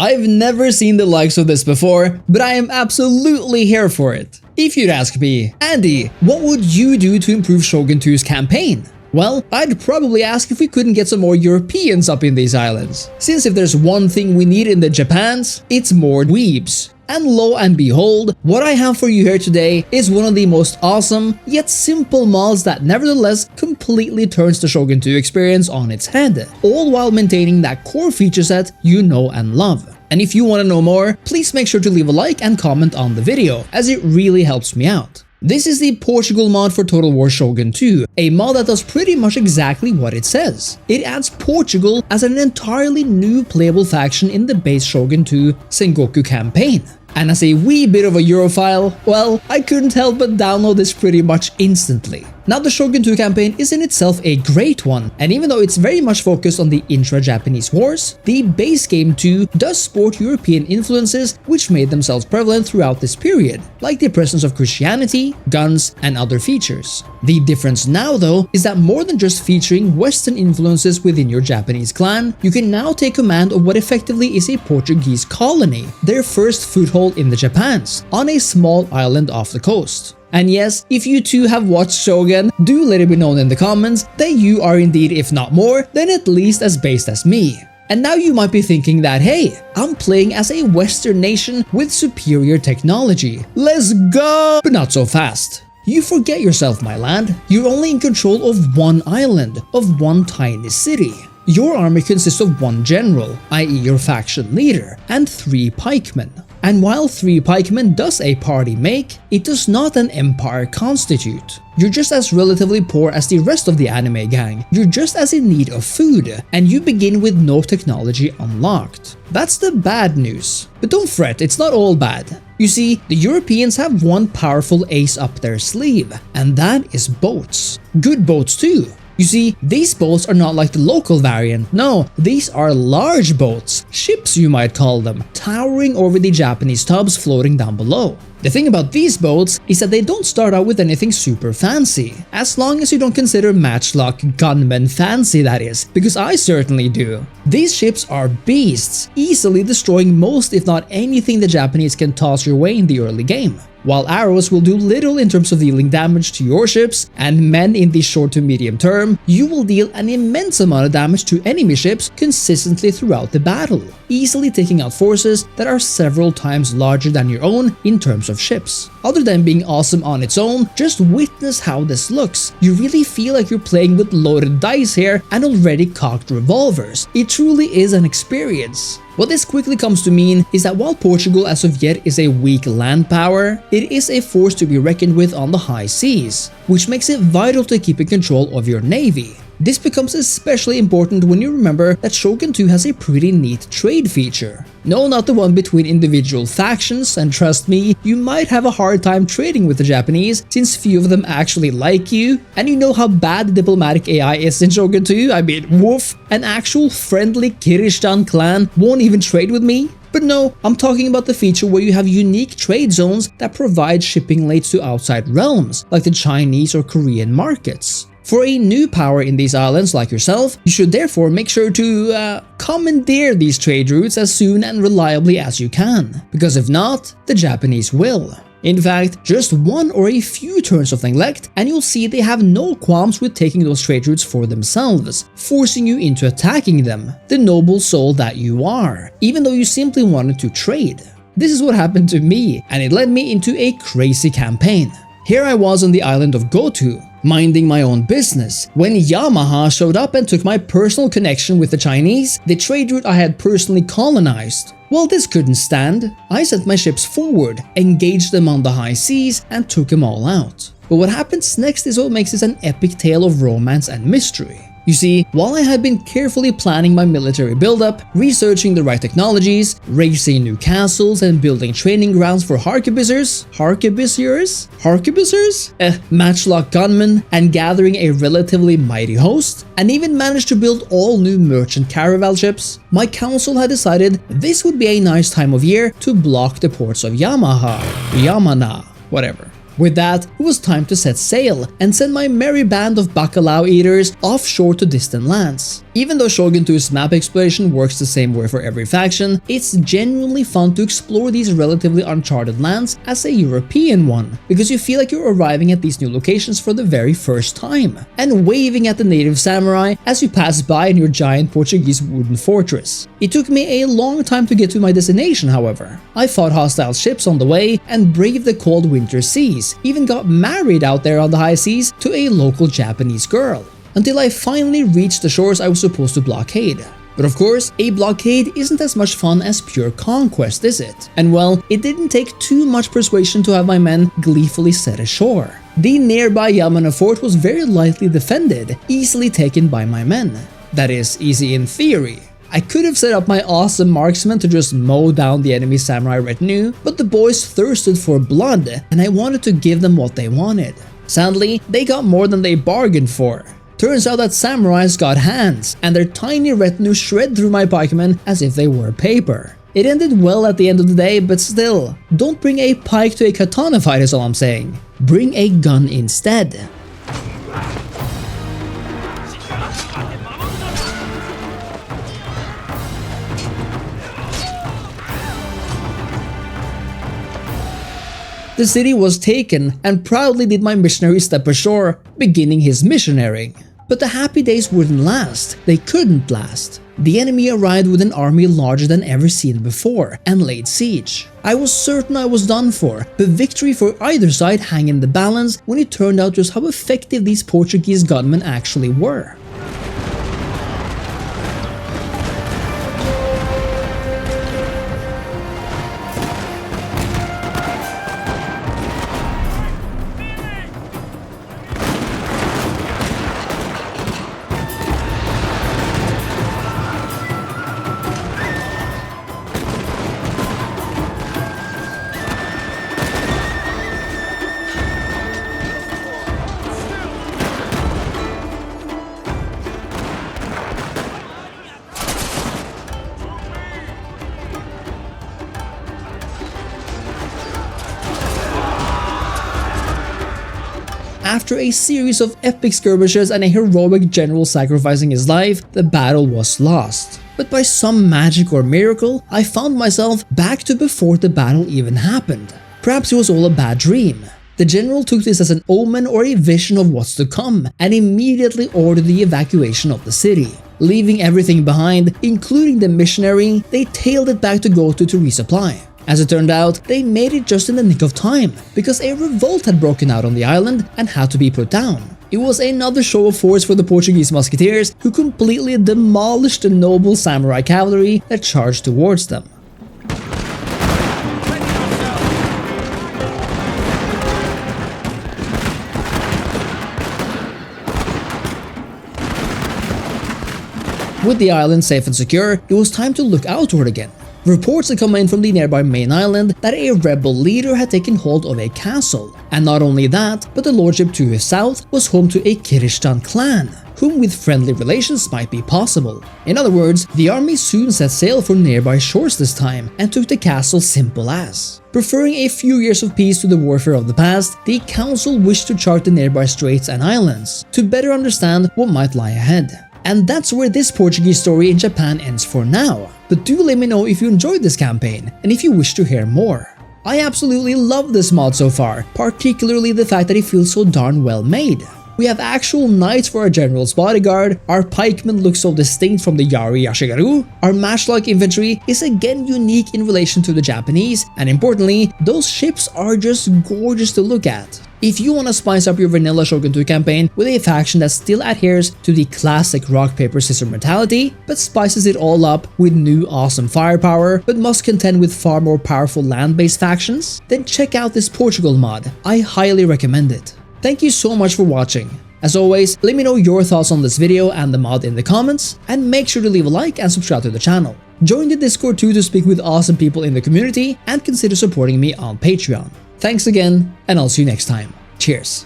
I've never seen the likes of this before, but I am absolutely here for it. If you'd ask me, Andy, what would you do to improve Shogun 2's campaign? Well, I'd probably ask if we couldn't get some more Europeans up in these islands, since if there's one thing we need in the Japans, it's more dweebs. And lo and behold, what I have for you here today is one of the most awesome, yet simple mods that nevertheless completely turns the Shogun 2 experience on its head, all while maintaining that core feature set you know and love. And if you want to know more, please make sure to leave a like and comment on the video, as it really helps me out. This is the Portugal mod for Total War Shogun 2, a mod that does pretty much exactly what it says. It adds Portugal as an entirely new playable faction in the base Shogun 2 Sengoku campaign. And as a wee bit of a Europhile, well, I couldn't help but download this pretty much instantly. Now, the Shogun 2 campaign is in itself a great one, and even though it's very much focused on the intra-Japanese wars, the base game 2 does sport European influences which made themselves prevalent throughout this period, like the presence of Christianity, guns, and other features. The difference now, though, is that more than just featuring Western influences within your Japanese clan, you can now take command of what effectively is a Portuguese colony, their first foothold in the Japans, on a small island off the coast. And yes, if you too have watched Shogun, do let it be known in the comments that you are indeed, if not more, then at least as based as me. And now you might be thinking that, hey, I'm playing as a Western nation with superior technology. Let's go! But not so fast. You forget yourself, my lad. You're only in control of one island, of one tiny city. Your army consists of one general, i.e. your faction leader, and 3 pikemen. And while 3 pikemen does a party make, it does not an empire constitute. You're just as relatively poor as the rest of the anime gang, you're just as in need of food, and you begin with no technology unlocked. That's the bad news. But don't fret, it's not all bad. You see, the Europeans have one powerful ace up their sleeve, and that is boats. Good boats too. You see, these boats are not like the local variant. No, these are large boats, ships you might call them, towering over the Japanese tubs floating down below. The thing about these boats is that they don't start out with anything super fancy, as long as you don't consider matchlock gunmen fancy, that is, because I certainly do. These ships are beasts, easily destroying most if not anything the Japanese can toss your way in the early game. While arrows will do little in terms of dealing damage to your ships, and men in the short to medium term, you will deal an immense amount of damage to enemy ships consistently throughout the battle, easily taking out forces that are several times larger than your own in terms of ships. Other than being awesome on its own, just witness how this looks. You really feel like you're playing with loaded dice here and already cocked revolvers. It truly is an experience. What this quickly comes to mean is that while Portugal as of yet is a weak land power, it is a force to be reckoned with on the high seas, which makes it vital to keep in control of your navy. This becomes especially important when you remember that Shogun 2 has a pretty neat trade feature. No, not the one between individual factions, and trust me, you might have a hard time trading with the Japanese since few of them actually like you, and you know how bad the diplomatic AI is in Shogun 2, I mean, woof, an actual friendly Kiristan clan won't even trade with me. But no, I'm talking about the feature where you have unique trade zones that provide shipping lanes to outside realms, like the Chinese or Korean markets. For a new power in these islands like yourself, you should therefore make sure to commandeer these trade routes as soon and reliably as you can, because if not, the Japanese will. In fact, just one or a few turns of neglect and you'll see they have no qualms with taking those trade routes for themselves, forcing you into attacking them, the noble soul that you are, even though you simply wanted to trade. This is what happened to me, and it led me into a crazy campaign. Here I was on the island of Goto, minding my own business, when Yamaha showed up and took my personal connection with the Chinese, the trade route I had personally colonized. Well, this couldn't stand. I sent my ships forward, engaged them on the high seas, and took them all out. But what happens next is what makes this an epic tale of romance and mystery. You see, while I had been carefully planning my military buildup, researching the right technologies, raising new castles, and building training grounds for harquebusiers, matchlock gunmen, and gathering a relatively mighty host, and even managed to build all new merchant caravel ships, my council had decided this would be a nice time of year to block the ports of Yamana, whatever. With that, it was time to set sail and send my merry band of bacalao eaters offshore to distant lands. Even though Shogun 2's map exploration works the same way for every faction, it's genuinely fun to explore these relatively uncharted lands as a European one, because you feel like you're arriving at these new locations for the very first time, and waving at the native samurai as you pass by in your giant Portuguese wooden fortress. It took me a long time to get to my destination, however. I fought hostile ships on the way and braved the cold winter seas, even got married out there on the high seas to a local Japanese girl, until I finally reached the shores I was supposed to blockade. But of course, a blockade isn't as much fun as pure conquest, is it? And well, it didn't take too much persuasion to have my men gleefully set ashore. The nearby Yamana fort was very lightly defended, easily taken by my men. That is, easy in theory. I could have set up my awesome marksmen to just mow down the enemy samurai retinue, but the boys thirsted for blood, and I wanted to give them what they wanted. Sadly, they got more than they bargained for. Turns out that samurais got hands, and their tiny retinue shred through my pikemen as if they were paper. It ended well at the end of the day, but still, don't bring a pike to a katana fight is all I'm saying. Bring a gun instead. The city was taken, and proudly did my missionary step ashore, beginning his missionarying. But the happy days wouldn't last. They couldn't last. The enemy arrived with an army larger than ever seen before and laid siege. I was certain I was done for, but victory for either side hung in the balance when it turned out just how effective these Portuguese gunmen actually were. After a series of epic skirmishes and a heroic general sacrificing his life, the battle was lost. But by some magic or miracle, I found myself back to before the battle even happened. Perhaps it was all a bad dream. The general took this as an omen or a vision of what's to come, and immediately ordered the evacuation of the city. Leaving everything behind, including the missionary, they tailed it back to Goto to resupply. As it turned out, they made it just in the nick of time, because a revolt had broken out on the island and had to be put down. It was another show of force for the Portuguese musketeers, who completely demolished the noble samurai cavalry that charged towards them. With the island safe and secure, it was time to look outward again. Reports had come in from the nearby main island that a rebel leader had taken hold of a castle. And not only that, but the lordship to his south was home to a Kirishtan clan, whom with friendly relations might be possible. In other words, the army soon set sail for nearby shores this time and took the castle simple as. Preferring a few years of peace to the warfare of the past, the council wished to chart the nearby straits and islands to better understand what might lie ahead. And that's where this Portuguese story in Japan ends for now. But do let me know if you enjoyed this campaign and if you wish to hear more. I absolutely love this mod so far, particularly the fact that it feels so darn well made. We have actual knights for our general's bodyguard, our pikemen look so distinct from the Yari Yashigaru, our matchlock infantry is again unique in relation to the Japanese, and importantly, those ships are just gorgeous to look at. If you want to spice up your vanilla Shogun 2 campaign with a faction that still adheres to the classic rock paper scissors mentality, but spices it all up with new awesome firepower, but must contend with far more powerful land-based factions, then check out this Portugal mod. I highly recommend it. Thank you so much for watching. As always, let me know your thoughts on this video and the mod in the comments, and make sure to leave a like and subscribe to the channel. Join the Discord too to speak with awesome people in the community, and consider supporting me on Patreon. Thanks again, and I'll see you next time. Cheers.